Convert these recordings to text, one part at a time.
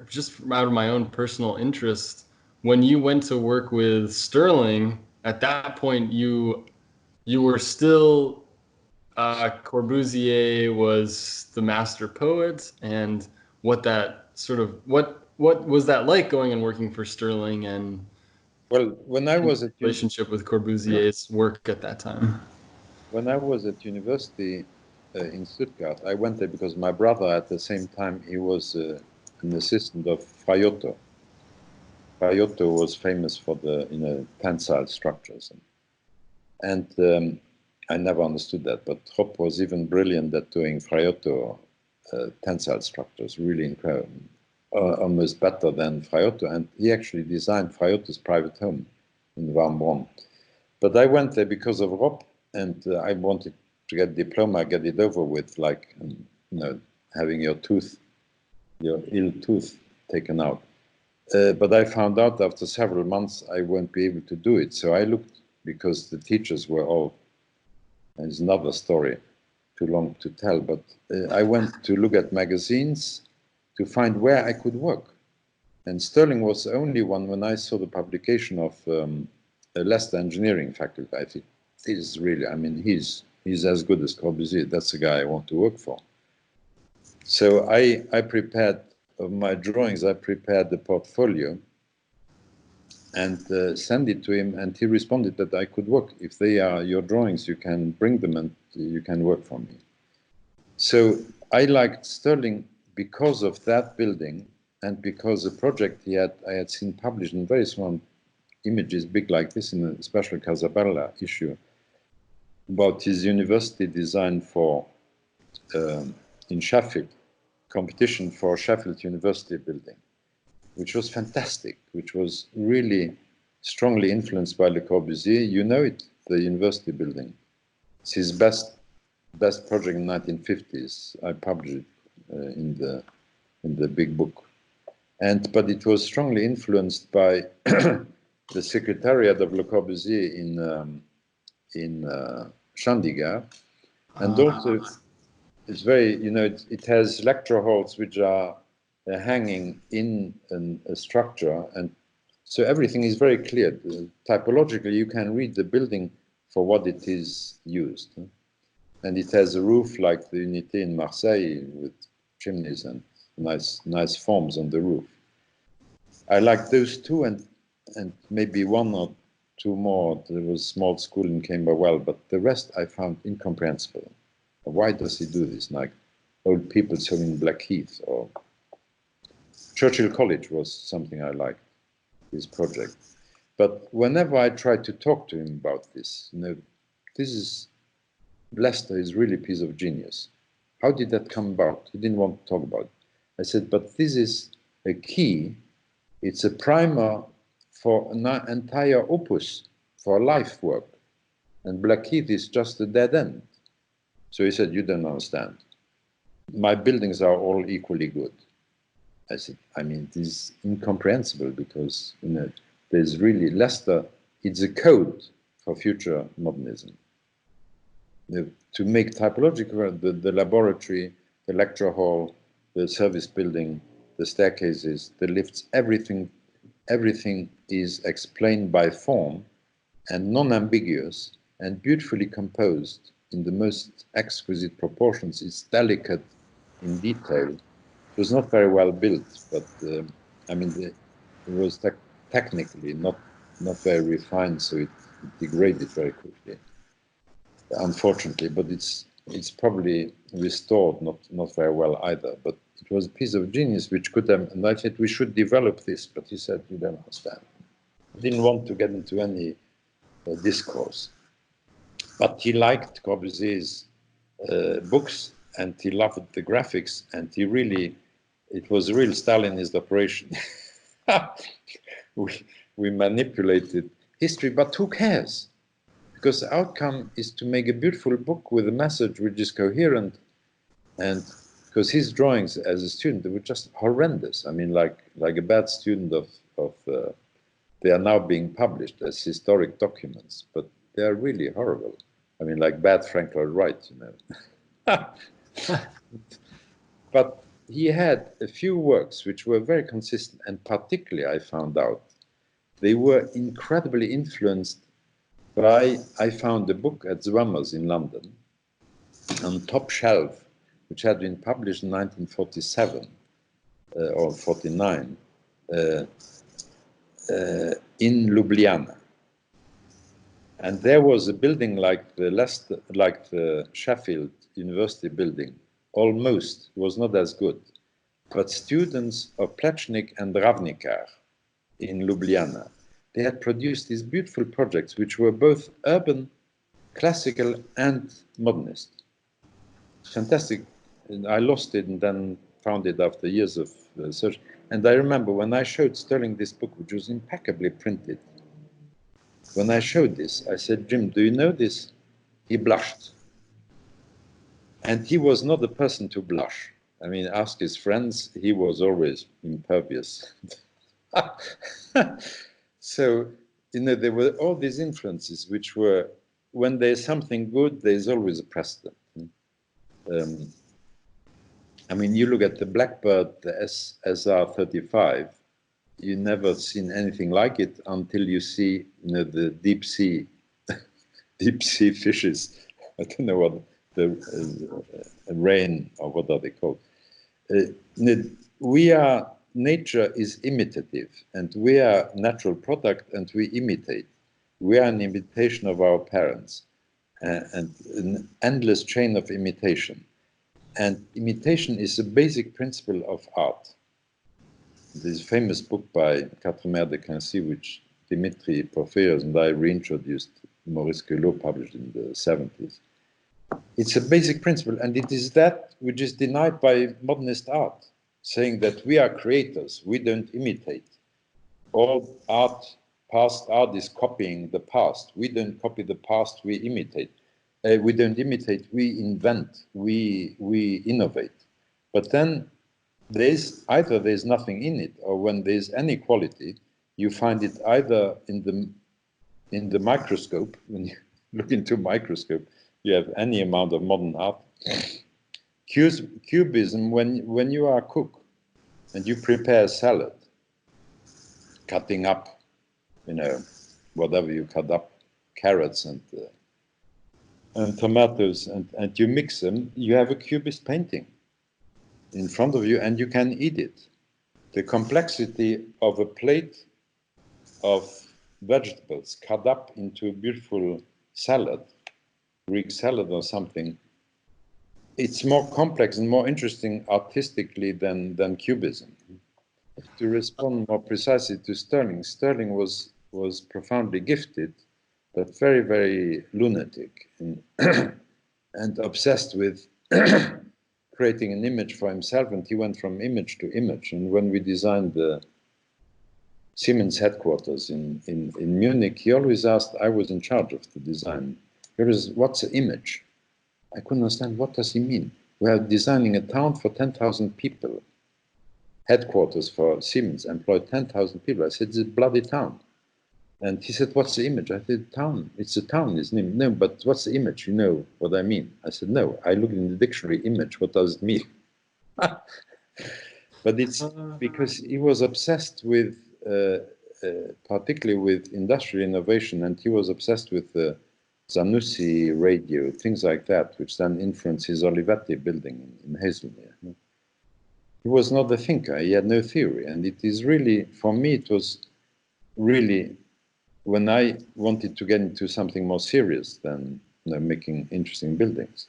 just out of my own personal interest, when you went to work with Stirling, at that point you were still Corbusier was the master poet, and what was that like going and working for Stirling, Well, when I and was at relationship with Corbusier's work at that time? university in Stuttgart, I went there because my brother, at the same time, he was an assistant of Fraiotto. Fraiotto was famous for the tensile structures, and I never understood that. But Hopp was even brilliant at doing Fraiotto tensile structures, really incredible, almost better than Fraiotto. And he actually designed Fraiotto's private home in Warmbronn. But I went there because of Rob, and I wanted to get a diploma, get it over with, like having your ill tooth taken out. But I found out after several months I won't be able to do it. So I looked, because the teachers were all, and it's another story, too long to tell, but I went to look at magazines to find where I could work. And Stirling was the only one. When I saw the publication of a Leicester engineering faculty, I think, this is really, I mean, he's as good as Corbusier. That's the guy I want to work for. So I prepared, of my drawings, I prepared the portfolio and sent it to him, and he responded that I could work. If they are your drawings, you can bring them and you can work for me. So I liked Stirling because of that building, and because the project I had seen published in very small images, big like this, in a special Casabella issue, about his university design for, in Sheffield, competition for Sheffield University building, which was fantastic, which was really strongly influenced by Le Corbusier. You know it, the university building. It's his best project in the 1950s. I published it in the big book. But it was strongly influenced by the secretariat of Le Corbusier in Chandigarh, and also it's very, it has lecture halls which are hanging in a structure, and so everything is very clear. Typologically, you can read the building for what it is used. And it has a roof like the Unité in Marseille, with chimneys and nice forms on the roof. I like those two, and maybe one or two more. There was a small school in Camberwell, but the rest I found incomprehensible. Why does he do this? Like old people selling Blackheath, or Churchill College was something I liked, his project. But whenever I tried to talk to him about this, Leicester is really a piece of genius. How did that come about? He didn't want to talk about it. I said, but this is a key. It's a primer for an entire opus, for a life work. And Blackheath is just a dead end. So he said, you don't understand. My buildings are all equally good. I said, I mean, this is incomprehensible, because there's really Leicester, it's a code for future modernism. To make typological, the laboratory, the lecture hall, the service building, the staircases, the lifts, everything is explained by form, and non-ambiguous, and beautifully composed in the most exquisite proportions. It's delicate in detail. It was not very well built, but I mean, it was technically not very refined, so it degraded very quickly, unfortunately. But it's probably restored not very well either. But it was a piece of genius which could have, and I said we should develop this, but he said, you don't understand. I didn't want to get into any discourse. But he liked Corbusier's books, and he loved the graphics, and it was a real Stalinist operation. we manipulated history, but who cares? Because the outcome is to make a beautiful book with a message which is coherent. And because his drawings as a student, they were just horrendous. I mean, like a bad student of they are now being published as historic documents, but they are really horrible. I mean, like bad Frank Lloyd Wright, But he had a few works which were very consistent, and particularly I found out they were incredibly influenced by, I found a book at Zwammer's in London on Top Shelf, which had been published in 1947 or 49 in Ljubljana. And there was a building like the Sheffield University building, almost, was not as good. But students of Plečnik and Ravnikar in Ljubljana, they had produced these beautiful projects which were both urban, classical, and modernist. Fantastic. And I lost it and then found it after years of search. And I remember when I showed Stirling this book, which was impeccably printed, when I showed this, I said, Jim, do you know this? He blushed. And he was not the person to blush. I mean, ask his friends, he was always impervious. So, there were all these influences which were, when there's something good, there's always a precedent. I mean, you look at the Blackbird, the SR-35, you never seen anything like it until you see, the deep sea fishes. I don't know what the rain, or what are they called? Nature is imitative, and we are natural product, and we imitate. We are an imitation of our parents, and an endless chain of imitation. And imitation is a basic principle of art. This famous book by Quatremer de Quincy, which Dimitri Porphyrios and I reintroduced, Maurice Queloz published in the 70s. It's a basic principle, and it is that which is denied by modernist art, saying that we are creators, we don't imitate. All art, past art is copying the past. We don't copy the past, we imitate. We don't imitate, we invent, we innovate. But then either there's nothing in it, or when there's any quality, you find it either in the microscope. When you look into a microscope, you have any amount of modern art. Cubism, when you are a cook and you prepare a salad, cutting up, whatever you cut up, carrots and tomatoes, and you mix them, you have a cubist painting in front of you, and you can eat it. The complexity of a plate of vegetables cut up into a beautiful salad, Greek salad or something, it's more complex and more interesting artistically than Cubism. To respond more precisely to Stirling, Stirling was profoundly gifted, but very, very lunatic and, and obsessed with creating an image for himself, and he went from image to image. And when we designed the Siemens headquarters in Munich, he always asked, I was in charge of the design, what's the image? I couldn't understand, what does he mean? We are designing a town for 10,000 people. Headquarters for Siemens employed 10,000 people. I said, it's a bloody town. And he said, what's the image? I said, town. It's a town, isn't it? No, but what's the image? You know what I mean? I said, no. I looked in the dictionary, image, what does it mean? But it's because he was obsessed with, particularly with industrial innovation, and he was obsessed with Zanussi radio, things like that, which then influenced his Olivetti building in Hazelmere. He was not a thinker, he had no theory. And it is really, for me, it was really, when I wanted to get into something more serious than making interesting buildings,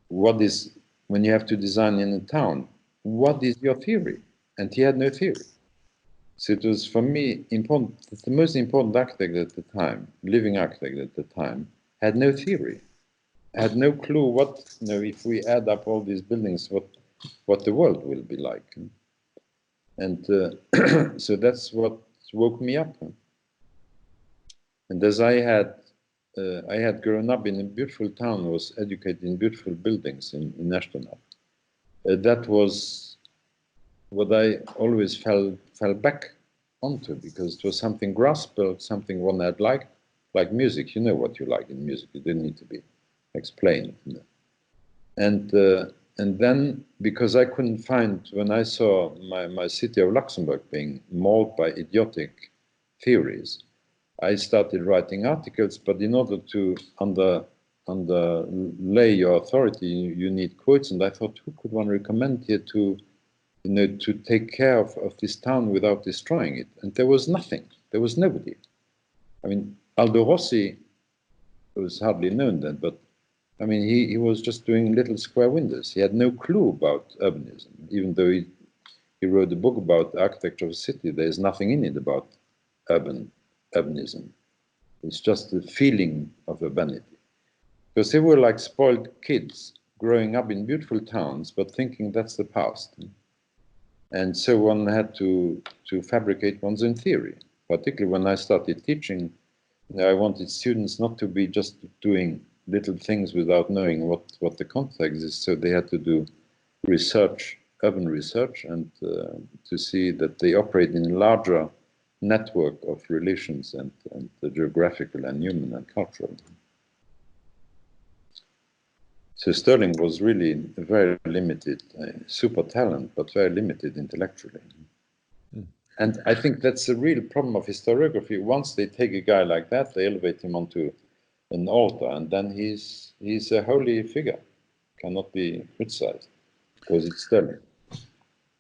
when you have to design in a town, what is your theory? And he had no theory. So it was, for me, important. The most important architect at the time, living architect at the time, had no theory, had no clue what, if we add up all these buildings, what the world will be like. And so that's what woke me up. And as I had grown up in a beautiful town, was educated in beautiful buildings in Ashtonab. That was what I always fell back onto, because it was something graspable, something one had liked, like music. You know what you like in music. It didn't need to be explained. And and then, because I couldn't find, when I saw my city of Luxembourg being mauled by idiotic theories, I started writing articles, but in order to underlay your authority, you need quotes, and I thought, who could one recommend here to, to take care of this town without destroying it? And there was nothing. There was nobody. I mean, Aldo Rossi was hardly known then, but I mean, he was just doing little square windows. He had no clue about urbanism, even though he wrote a book about the architecture of a city. There's nothing in it about urbanism. It's just the feeling of urbanity. Because they were like spoiled kids growing up in beautiful towns, but thinking that's the past. And so one had to fabricate one's own theory. Particularly when I started teaching, I wanted students not to be just doing little things without knowing what the context is. So they had to do research, urban research, and to see that they operate in a larger network of relations and the geographical and human and cultural. So Stirling was really a very limited, super talent, but very limited intellectually. And I think that's the real problem of historiography. Once they take a guy like that, they elevate him onto an altar, and then he's a holy figure, cannot be criticized because it's Stirling.